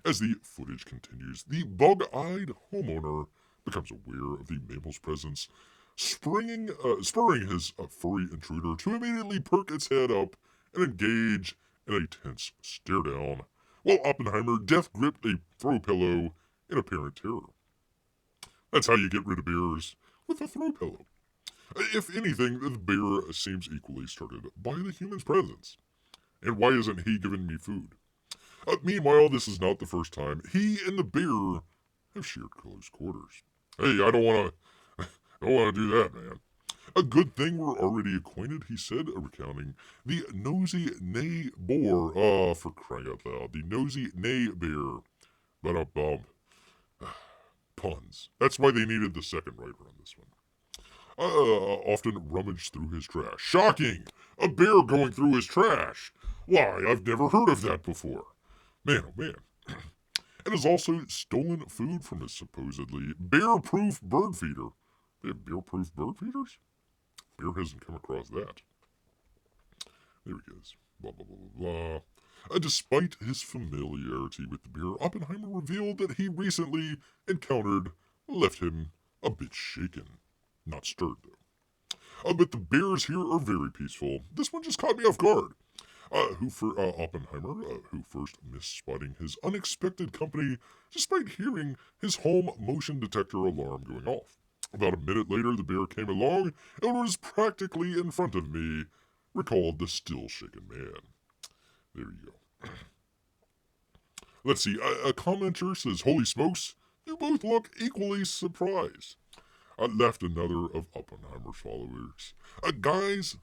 As the footage continues, the bug-eyed homeowner becomes aware of the mammal's presence, spurring his furry intruder to immediately perk its head up and engage in a tense stare-down, while Oppenheimer death-gripped a throw pillow in apparent terror. That's how you get rid of bears, with a throw pillow. If anything, the bear seems equally started by the human's presence. And why isn't he giving me food? Meanwhile, this is not the first time he and the bear have shared close quarters. Hey, I don't want to do that, man. A good thing we're already acquainted, he said, recounting the nosy neigh boar. Oh, for crying out loud. The nosy neigh bear. Ba-da-bum. Puns. That's why they needed the second writer on this one. Often rummaged through his trash. Shocking! A bear going through his trash! Why, I've never heard of that before. Man, oh man. And has also stolen food from his supposedly bear-proof bird feeder. They have bear-proof bird feeders? Bear hasn't come across that. There he goes. Blah, blah, blah, blah, blah. Despite his familiarity with the bear, Oppenheimer revealed that he recently left him a bit shaken. Not stirred, though. But the bears here are very peaceful. This one just caught me off guard. Oppenheimer, who first missed spotting his unexpected company despite hearing his home motion detector alarm going off. About a minute later, the bear came along and was practically in front of me, recalled the still shaken man. There you go. Let's see, a commenter says, "Holy smokes, you both look equally surprised." Left another of Oppenheimer's followers. Guys,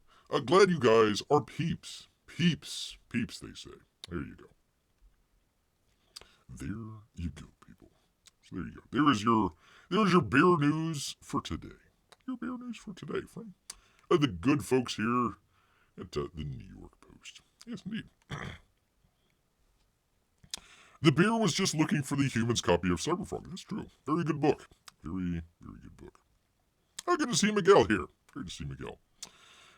glad you guys are peeps. Peeps, they say. There you go. There you go, people. So there you go. There's your bear news for today. your bear news for today from the good folks here at the New York Post. Yes, indeed. The bear was just looking for the human's copy of Cyberfrog. That's true. Very good book. Very, very good book. Oh, good to see Miguel here. Great to see Miguel.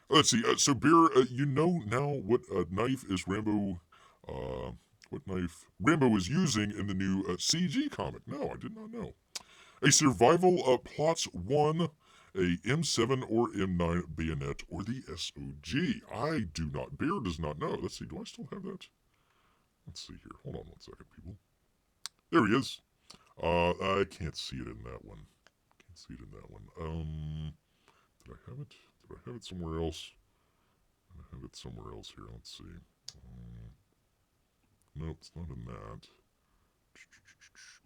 Let's see. So, Bear, you know now what knife is Rambo... what knife Rambo is using in the new CG comic. No, I did not know. A survival plots one, a M7 or M9 bayonet, or the SOG. I do not. Bear does not know. Let's see. Do I still have that? Let's see here. Hold on 1 second, people. There he is. I can't see it in that one. Can't see it in that one. Did I have it? Did I have it somewhere else? I have it somewhere else here. Let's see. Nope, it's not in that.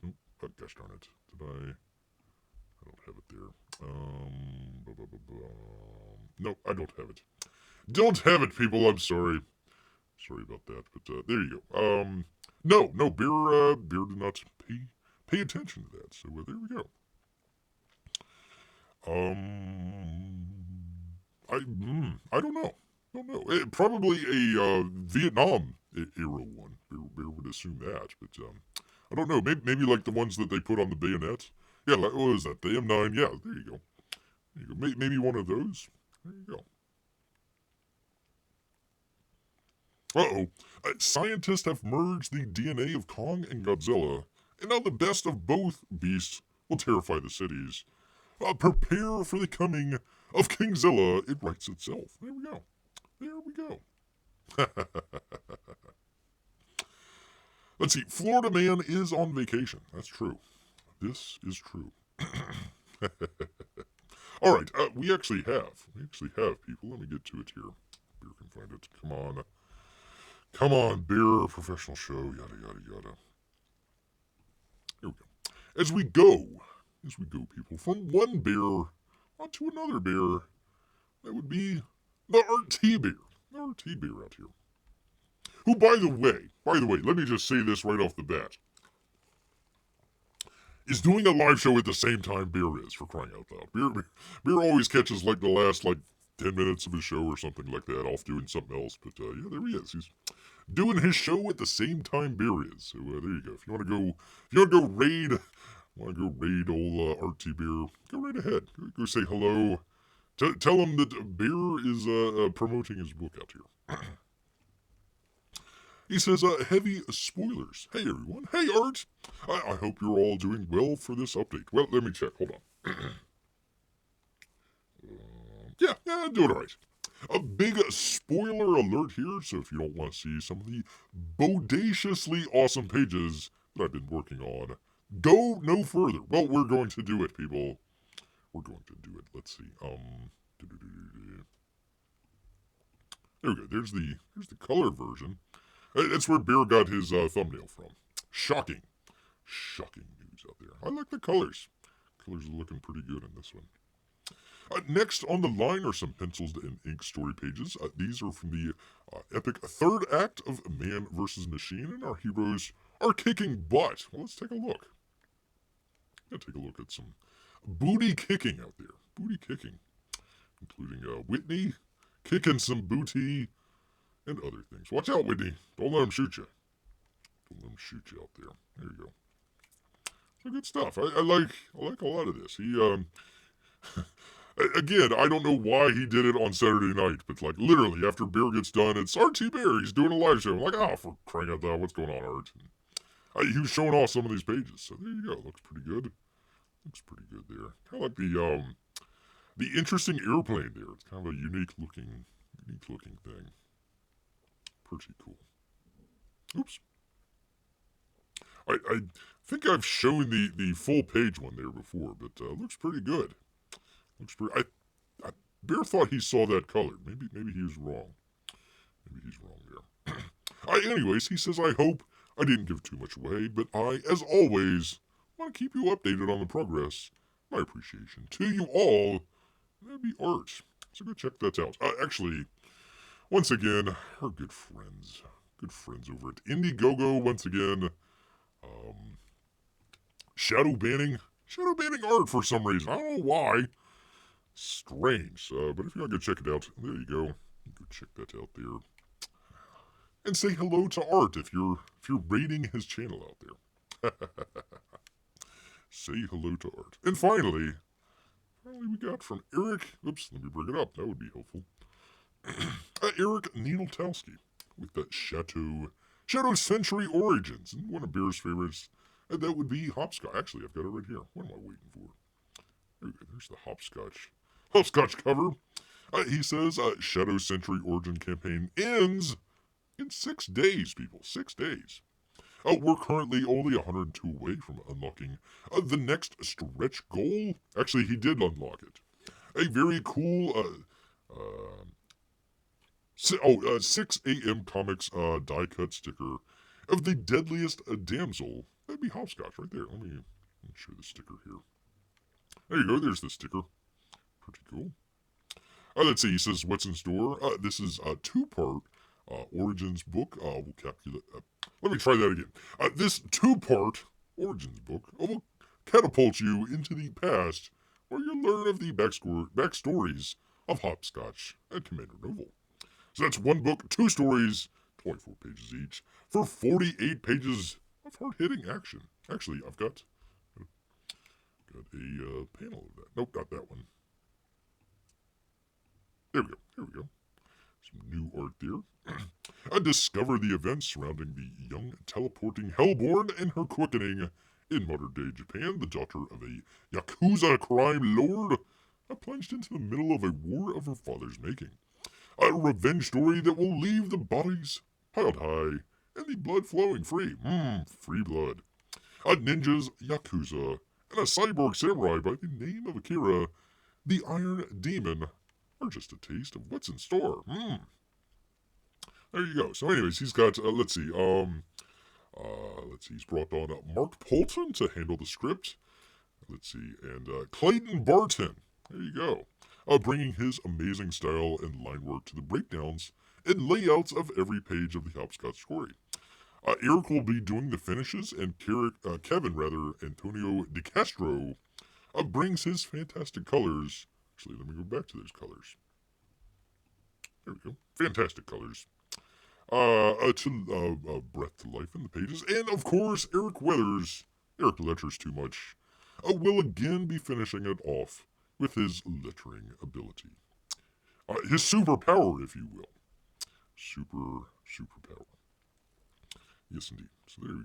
Nope. Oh, gosh darn it. Did I don't have it there. Nope, I don't have it. Don't have it, people. I'm sorry. Sorry about that, but there you go. No, Beer did not pay attention to that, so there we go. I don't know. Probably a Vietnam era one. Bear would assume that, but I don't know. Maybe like the ones that they put on the bayonet. Yeah, like, what is that? The M9. Yeah, there you go. There you go. Maybe one of those. There you go. Uh-oh. Scientists have merged the DNA of Kong and Godzilla, and now the best of both beasts will terrify the cities. Prepare for the coming of Kingzilla. It writes itself. There we go. There we go. Let's see. Florida man is on vacation. That's true. This is true. All right. We actually have people. Let me get to it here. Beer can find it. Come on, Beer. Professional show. Yada, yada, yada. Here we go. As we go, people, from one bear onto another bear, that would be the RT bear. The RT bear out here. Who, by the way, let me just say this right off the bat, is doing a live show at the same time Beer is, for crying out loud. Beer always catches like the last 10 minutes of his show or something like that, off doing something else. But yeah, there he is. He's doing his show at the same time Beer is. So there you go. If you want to go raid old RT Beer, go right ahead. Go say hello. Tell him that Beer is promoting his book out here. He says, heavy spoilers. Hey, everyone. Hey, Art. I hope you're all doing well for this update. Well, let me check. Hold on. Yeah, I'm doing all right. A big spoiler alert here, so if you don't want to see some of the bodaciously awesome pages that I've been working on, go no further. Well, we're going to do it, people. We're going to do it. Let's see. There we go. There's the color version. That's where Bear got his thumbnail from. Shocking news out there. I like the colors. Colors are looking pretty good in this one. Next on the line are some pencils and ink story pages. These are from the epic third act of Man vs. Machine, and our heroes are kicking butt. Well, let's take a look. Let's take a look at some booty kicking out there. Booty kicking. Including Whitney kicking some booty and other things. Watch out, Whitney. Don't let him shoot you. Don't let him shoot you out there. There you go. So good stuff. I like a lot of this. He, again, I don't know why he did it on Saturday night, but literally after Bear gets done, it's RT Bear. He's doing a live show. I'm like, for crying out loud, what's going on, Art? And, he was showing off some of these pages, so there you go. Looks pretty good. Looks pretty good there. Kind of like the interesting airplane there. It's kind of a unique looking thing. Pretty cool. Oops. I think I've shown the full page one there before, but looks pretty good. Looks pretty. Bear thought he saw that color. Maybe he was wrong. Maybe he's wrong there. Anyways, he says, I hope I didn't give too much away, but I, as always, want to keep you updated on the progress. My appreciation to you all. That'd be Art. So go check that out. Actually, once again, our good friends over at Indiegogo, once again, shadow banning Art for some reason. I don't know why. strange. But if you want to go check it out, there you go. Go check that out there. And say hello to Art if you're raiding his channel out there. Say hello to Art. And finally we got from Eric. Oops, let me bring it up. That would be helpful. Eric Nieneltowski with the Shadow Sentry Origins. And one of Bear's favorites. That would be Hopscotch. Actually, I've got it right here. What am I waiting for? There's the Hopscotch cover. He says Shadow Sentry Origin campaign ends in 6 days, people. 6 days. We're currently only 102 away from unlocking the next stretch goal. Actually, he did unlock it. A very cool 6 a.m. Comics die-cut sticker of the deadliest damsel. That'd be Hopscotch right there. Let me show the sticker here. There you go. There's the sticker. Pretty cool. Let's see. He says, what's in store? This is a 2-part Origins book. We'll calculate. Let me try that again. This 2-part Origins book will catapult you into the past, where you'll learn of the backstories of Hopscotch and Commander Noble. So that's 1 book, 2 stories, 24 pages each, for 48 pages of hard-hitting action. Actually, I've got a panel of that. Nope, not that one. There we go. Some new art there. Discover the events surrounding the young teleporting Hellborn and her quickening in modern-day Japan, the daughter of a Yakuza crime lord, plunged into the middle of a war of her father's making. A revenge story that will leave the bodies piled high and the blood flowing free. Free blood. Ninjas, Yakuza, and a cyborg samurai by the name of Akira, the Iron Demon, are just a taste of what's in store. There you go. So anyways, he's got, let's see, he's brought on Mark Polton to handle the script. Let's see, and Clayton Barton. There you go. Bringing his amazing style and line work to the breakdowns and layouts of every page of the Hopscotch story. Eric will be doing the finishes, and Kevin, Antonio De Castro, brings his fantastic colors. Actually, let me go back to those colors. There we go. Fantastic colors. To breath to life in the pages. And, of course, Eric letters too much, will again be finishing it off with his lettering ability. His superpower, if you will. Superpower. Yes, indeed. So there you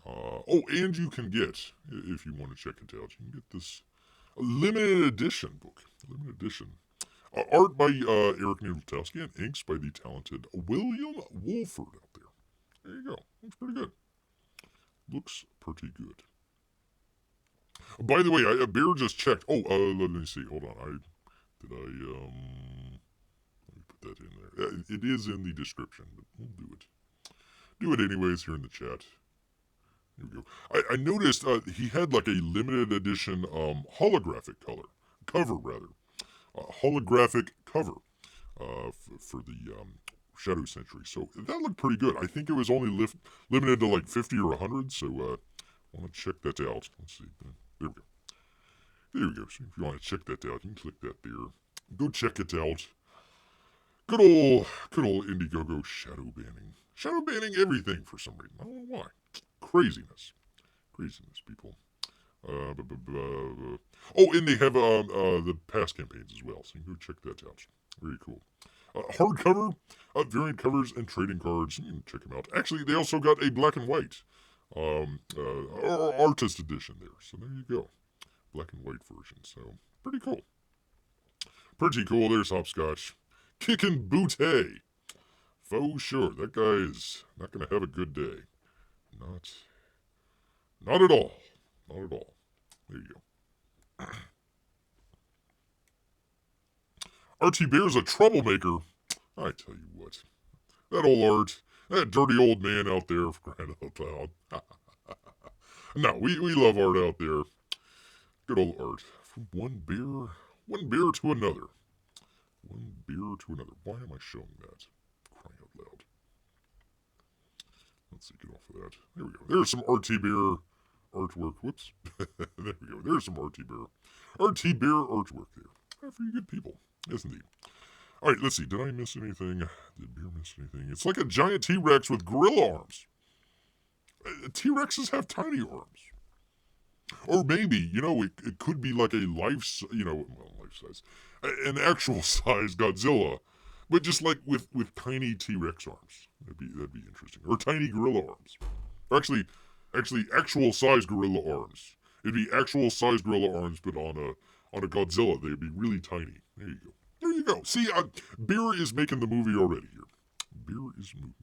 go. And you can get, if you want to check it out, you can get this limited edition book. Limited edition. Art by Eric Nieneltowski and inks by the talented William Wolford out there. There you go. Looks pretty good. By the way, Bear just checked. Let me see. Hold on. Let me put that in there. It is in the description, but we'll do it. Do it anyways here in the chat. Here we go. I noticed he had like a limited edition holographic cover. Holographic cover for the Shadow Sentry. So that looked pretty good. I think it was only limited to like 50 or 100, so I want to check that out. Let's see. There we go. So if you want to check that out, you can click that there. Go check it out. Good old Indiegogo shadow banning. Shadow banning everything for some reason. I don't know why. Craziness, people. And they have the past campaigns as well, so you can go check that out. Very cool. Hardcover, variant covers, and trading cards. You can check them out. Actually, they also got a black and white artist edition there. So there you go. Black and white version. So pretty cool. There's Hopscotch. Kicking booty. For sure. That guy is not going to have a good day. Not at all. There you go. RT Bear's a troublemaker. I tell you what. That old Art. That dirty old man out there, for crying out loud. No, we love Art out there. Good old Art. From one beer to another. Why am I showing that? Crying out loud. Let's see, get off of that. There we go. There's some RT Bear artwork. Whoops. There we go. There's some RT Bear RT Bear artwork there. For you good people. Yes, indeed. All right, let's see. Did I miss anything? Did Bear miss anything? It's like a giant T-Rex with gorilla arms. T-Rexes have tiny arms. Or maybe, it could be like a life-size, an actual size Godzilla, but just like with tiny T-Rex arms. That'd be interesting. Or tiny gorilla arms. Or actually actual size gorilla arms. It'd be actual size gorilla arms, but on a Godzilla, they'd be really tiny. There you go. There you go. See, Bear is making the movie already here. Bear is moving.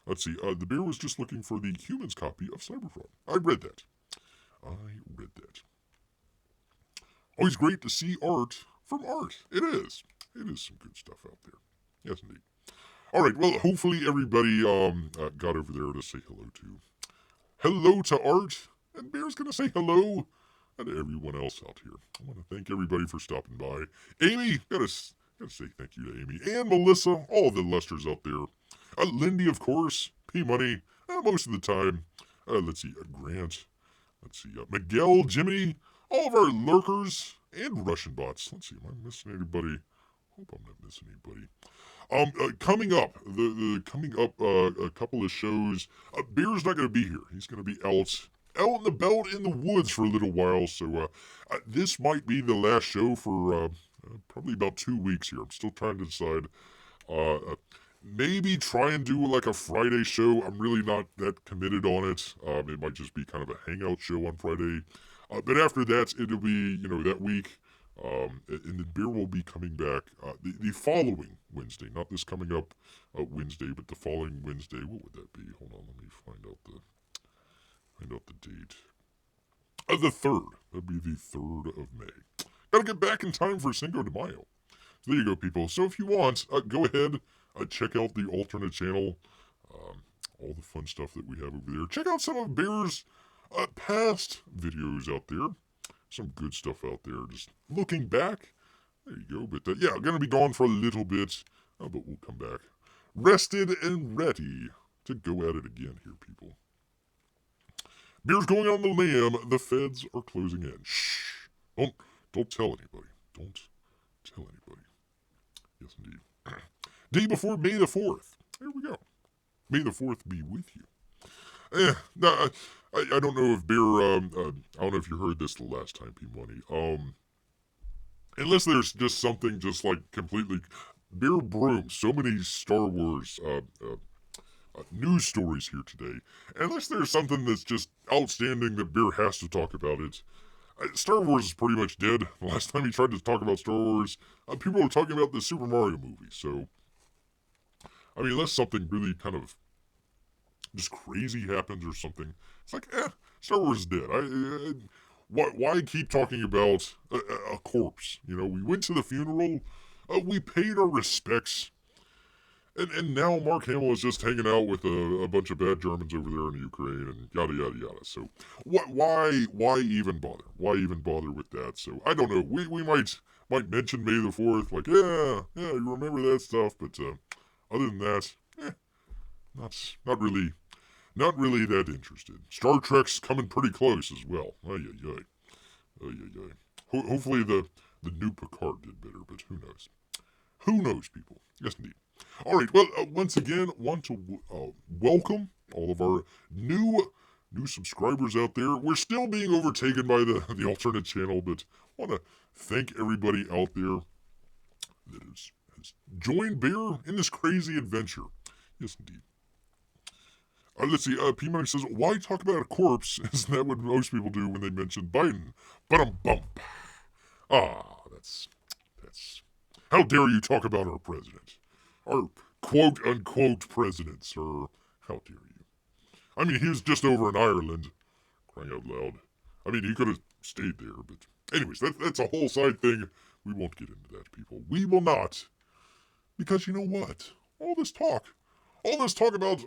Let's see. The Bear was just looking for the humans copy of Cybertron. I read that. Always great to see art from art. It is. It is some good stuff out there. Yes, indeed. All right. Well, hopefully everybody got over there to say hello to. Hello to Art. And Bear's going to say hello to everyone else out here. I want to thank everybody for stopping by. Amy, gotta say thank you to Amy. And Melissa, all the Lesters out there. Lindy, of course. P-Money, most of the time. Let's see, Grant. Let's see, Miguel, Jimmy, all of our lurkers, and Russian bots. Let's see, am I missing anybody? Hope I'm not missing anybody. Coming up, a couple of shows. Bear's not going to be here. He's going to be out and about in the woods for a little while. So this might be the last show for probably about 2 weeks here. I'm still trying to decide. Maybe try and do like a Friday show. I'm really not that committed on it. It might just be kind of a hangout show on Friday. But after that, it'll be, that week. And then Bear will be coming back the following Wednesday. Not this coming up Wednesday, but the following Wednesday. What would that be? Hold on, let me find out the date. The 3rd. That'd be the 3rd of May. Gotta get back in time for Cinco de Mayo. So there you go, people. So if you want, go ahead. Check out the alternate channel, all the fun stuff that we have over there. Check out some of Bear's past videos out there. Some good stuff out there. Just looking back. There you go. But yeah, going to be gone for a little bit, but we'll come back. Rested and ready to go at it again here, people. Bear's going on the lam. The feds are closing in. Shh. Don't tell anybody. Don't tell anybody. Yes, indeed. Day before May the 4th. There we go. May the 4th be with you. I don't know if Bear, I don't know if you heard this the last time, P-Money. Unless there's just something just like completely... Bear brooms so many Star Wars news stories here today. Unless there's something that's just outstanding that Bear has to talk about it. Star Wars is pretty much dead. The last time he tried to talk about Star Wars, people were talking about the Super Mario movie, so... I mean, unless something really kind of just crazy happens or something, it's like, Star Wars is dead. Why keep talking about a corpse? We went to the funeral, we paid our respects, and now Mark Hamill is just hanging out with a bunch of bad Germans over there in Ukraine and yada yada yada. So why even bother? Why even bother with that? So I don't know. We might mention May the 4th, like yeah, you remember that stuff, but other than that, not really that interested. Star Trek's coming pretty close as well. Hopefully the new Picard did better, but who knows? Who knows, people? Yes, indeed. All right. Well, once again, want to welcome all of our new subscribers out there. We're still being overtaken by the alternate channel, but want to thank everybody out there that has joined Bear in this crazy adventure. Yes, indeed. Let's see. P-Money says, why talk about a corpse? Isn't that what most people do when they mention Biden? Bump. That's... How dare you talk about our president? Our quote-unquote president, sir. How dare you? I mean, he was just over in Ireland. Crying out loud. I mean, he could have stayed there, but... Anyways, that's a whole side thing. We won't get into that, people. We will not. Because you know what? All this talk about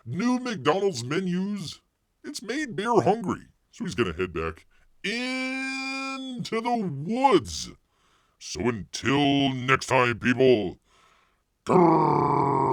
new McDonald's menus, it's made Bear hungry. So he's going to head back into the woods. So until next time, people, grrr.